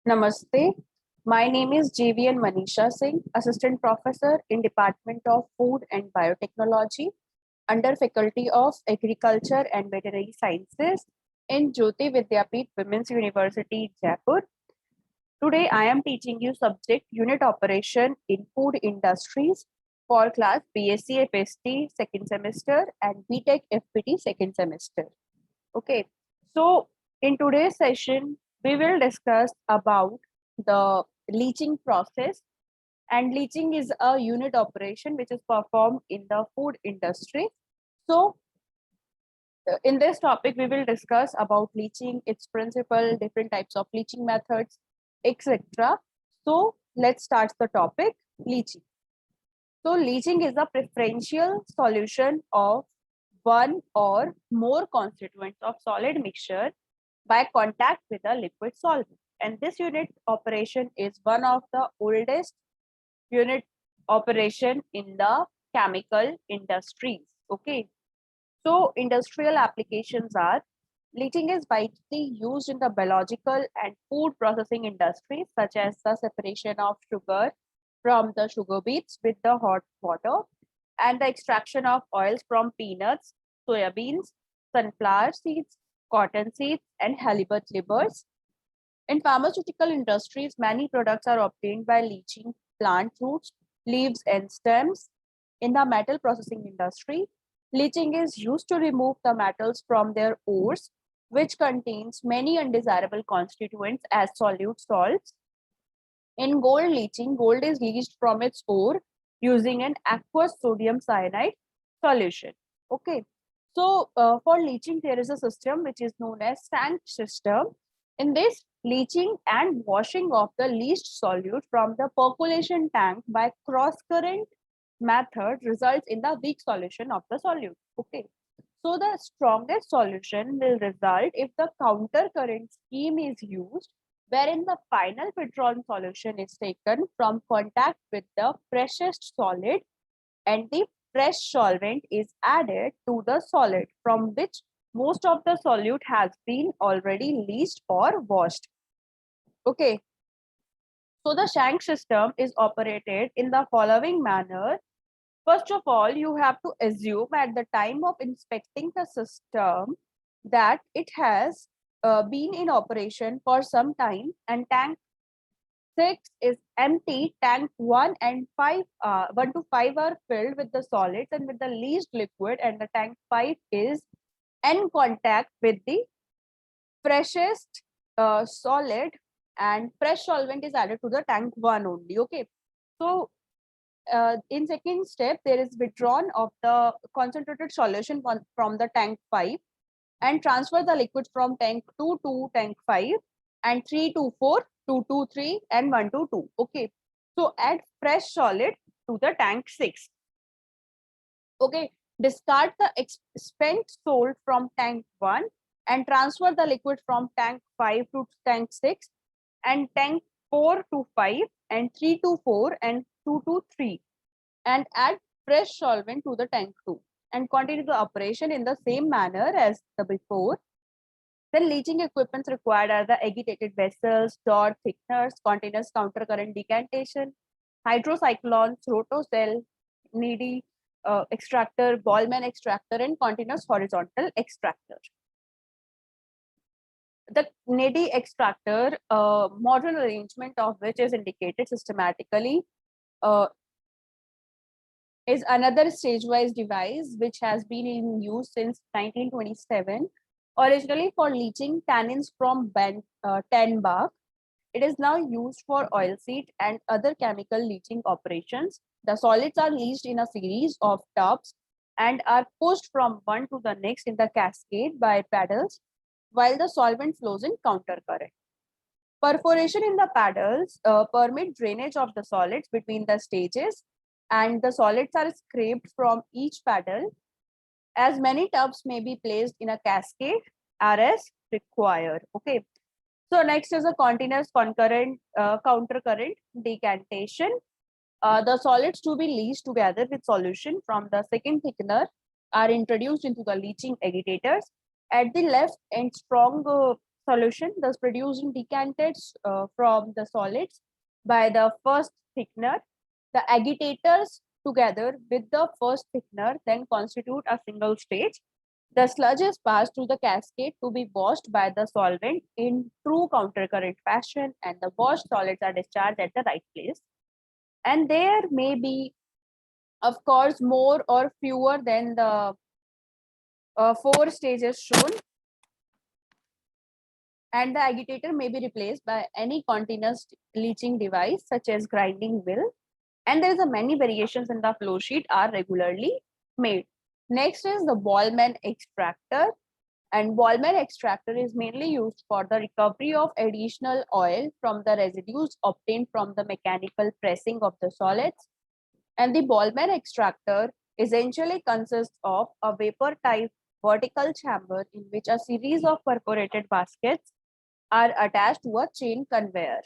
Namaste. My name is JVN Manisha Singh, Assistant Professor in Department of Food and Biotechnology under Faculty of Agriculture and Veterinary Sciences in Jyoti Vidyapeeth Women's University, Jaipur. Today I am teaching you subject Unit Operation in Food Industries for class BSc FST second semester and BTech FPT second semester. Okay, so in today's session, we will discuss about the leaching process. And leaching is a unit operation which is performed in the food industry. So in this topic, we will discuss about leaching, its principle, different types of leaching methods, etc. So let's start the topic, leaching. So leaching is a preferential solution of one or more constituents of solid mixture by contact with a liquid solvent. And this unit operation is one of the oldest unit operation in the chemical industries. Okay. So industrial applications are leaching is widely used in the biological and food processing industries, such as the separation of sugar from the sugar beets with the hot water and the extraction of oils from peanuts, soybeans, sunflower seeds, cotton seeds, and halibut livers. In pharmaceutical industries, many products are obtained by leaching plant roots, leaves, and stems. In the metal processing industry, leaching is used to remove the metals from their ores, which contains many undesirable constituents as solute salts. In gold leaching, gold is leached from its ore using an aqueous sodium cyanide solution. Okay. So for leaching, there is a system which is known as tank system. In this, leaching and washing of the leached solute from the percolation tank by cross current method results in the weak solution of the solute. Okay. So the strongest solution will result if the counter current scheme is used, wherein the final withdrawn solution is taken from contact with the freshest solid and the fresh solvent is added to the solid from which most of the solute has been already leached or washed. Okay. So the Shank system is operated in the following manner. First of all, you have to assume at the time of inspecting the system that it has been in operation for some time and tank 6 is empty, tank 1 and 5, 1 to 5 are filled with the solids and with the least liquid, and the tank 5 is in contact with the freshest solid, and fresh solvent is added to the tank 1 only. Okay. So in second step, there is withdrawn of the concentrated solution from the tank 5 and transfer the liquid from tank 2 to tank 5 and 3 to 4, 2 to 3 and 1 to 2. Okay. So add fresh solid to the tank 6. Okay. Discard the spent salt from tank 1 and transfer the liquid from tank 5 to tank 6 and tank 4 to 5 and 3 to 4 and 2 to 3 and add fresh solvent to the tank 2 and continue the operation in the same manner as the before. Then leaching equipments required are the agitated vessels, dot, thickeners, continuous countercurrent decantation, hydrocyclones, rotocell, needy extractor, Ballman extractor, and continuous horizontal extractor. The needy extractor, modern arrangement of which is indicated systematically, is another stage-wise device which has been in use since 1927, originally for leaching tannins from tan bark. It is now used for oilseed and other chemical leaching operations. The solids are leached in a series of tubs and are pushed from one to the next in the cascade by paddles, while the solvent flows in countercurrent. Perforation in the paddles permit drainage of the solids between the stages, and the solids are scraped from each paddle. As many tubs may be placed in a cascade as required. Okay. So next is a continuous concurrent countercurrent decantation. The solids to be leached together with solution from the second thickener are introduced into the leaching agitators. At the left end, strong solution thus produced and decanted from the solids by the first thickener. The agitators together with the first thickener then constitute a single stage. The sludge is passed through the cascade to be washed by the solvent in true countercurrent fashion, and the washed solids are discharged at the right place. And there may be, of course, more or fewer than the 4 stages shown, and the agitator may be replaced by any continuous leaching device such as grinding mill, and there is a many variations in the flow sheet are regularly made. Next is the Bollman extractor, and Bollman extractor is mainly used for the recovery of additional oil from the residues obtained from the mechanical pressing of the solids. And the Bollman extractor essentially consists of a vapor type vertical chamber in which a series of perforated baskets are attached to a chain conveyor.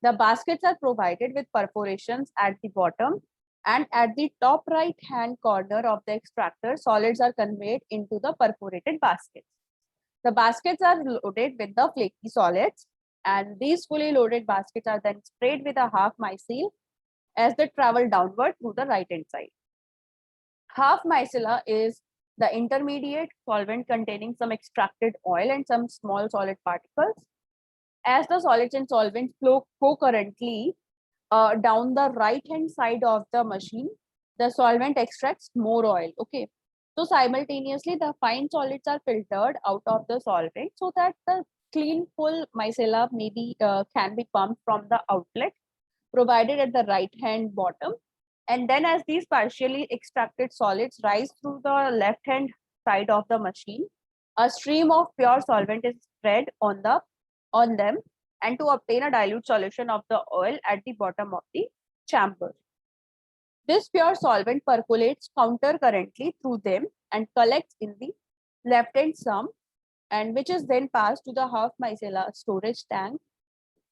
The baskets are provided with perforations at the bottom, and at the top right hand corner of the extractor, solids are conveyed into the perforated baskets. The baskets are loaded with the flaky solids, and these fully loaded baskets are then sprayed with a half micelle as they travel downward through the right hand side. Half micella is the intermediate solvent containing some extracted oil and some small solid particles. As the solids and solvents flow concurrently down the right hand side of the machine, the solvent extracts more oil. Okay, so simultaneously the fine solids are filtered out of the solvent so that the clean full micella maybe can be pumped from the outlet provided at the right hand bottom. And then as these partially extracted solids rise through the left hand side of the machine, a stream of pure solvent is spread on them, and to obtain a dilute solution of the oil at the bottom of the chamber. This pure solvent percolates countercurrently through them and collects in the left hand sump, and which is then passed to the half micella storage tank.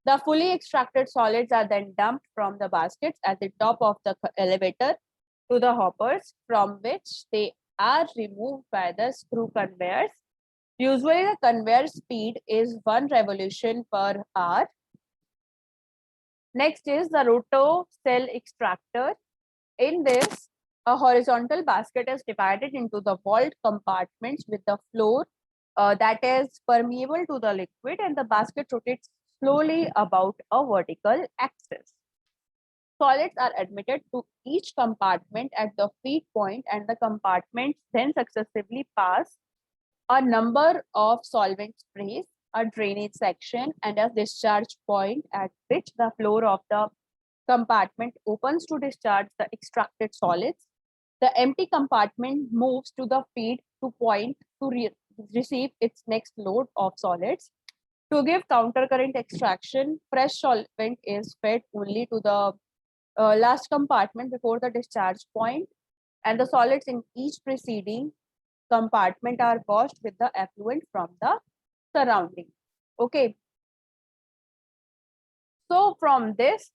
The fully extracted solids are then dumped from the baskets at the top of the elevator to the hoppers, from which they are removed by the screw conveyors. Usually the conveyor speed is 1 revolution per hour. Next is the roto cell extractor. In this, a horizontal basket is divided into the vault compartments with the floor that is permeable to the liquid, and the basket rotates slowly about a vertical axis. Solids are admitted to each compartment at the feed point, and the compartments then successively pass a number of solvent sprays, a drainage section, and a discharge point at which the floor of the compartment opens to discharge the extracted solids. The empty compartment moves to the feed to point to receive its next load of solids. To give countercurrent extraction, fresh solvent is fed only to the last compartment before the discharge point, and the solids in each preceding compartment are washed with the effluent from the surrounding. Okay. So from this,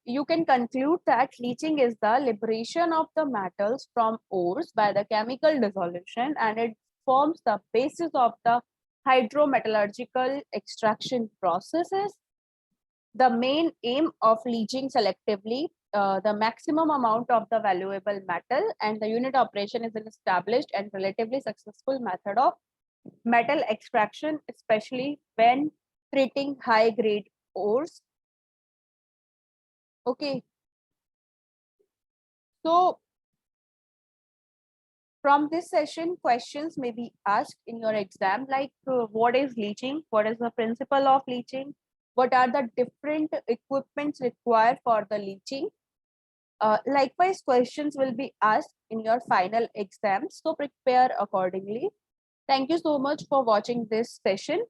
you can conclude that leaching is the liberation of the metals from ores by the chemical dissolution, and it forms the basis of the hydrometallurgical extraction processes. The main aim of leaching selectively the maximum amount of the valuable metal, and the unit operation is an established and relatively successful method of metal extraction, especially when treating high grade ores. Okay. So from this session, questions may be asked in your exam, like what is leaching? What is the principle of leaching? What are the different equipments required for the leaching? Likewise, questions will be asked in your final exams, so prepare accordingly. Thank you so much for watching this session.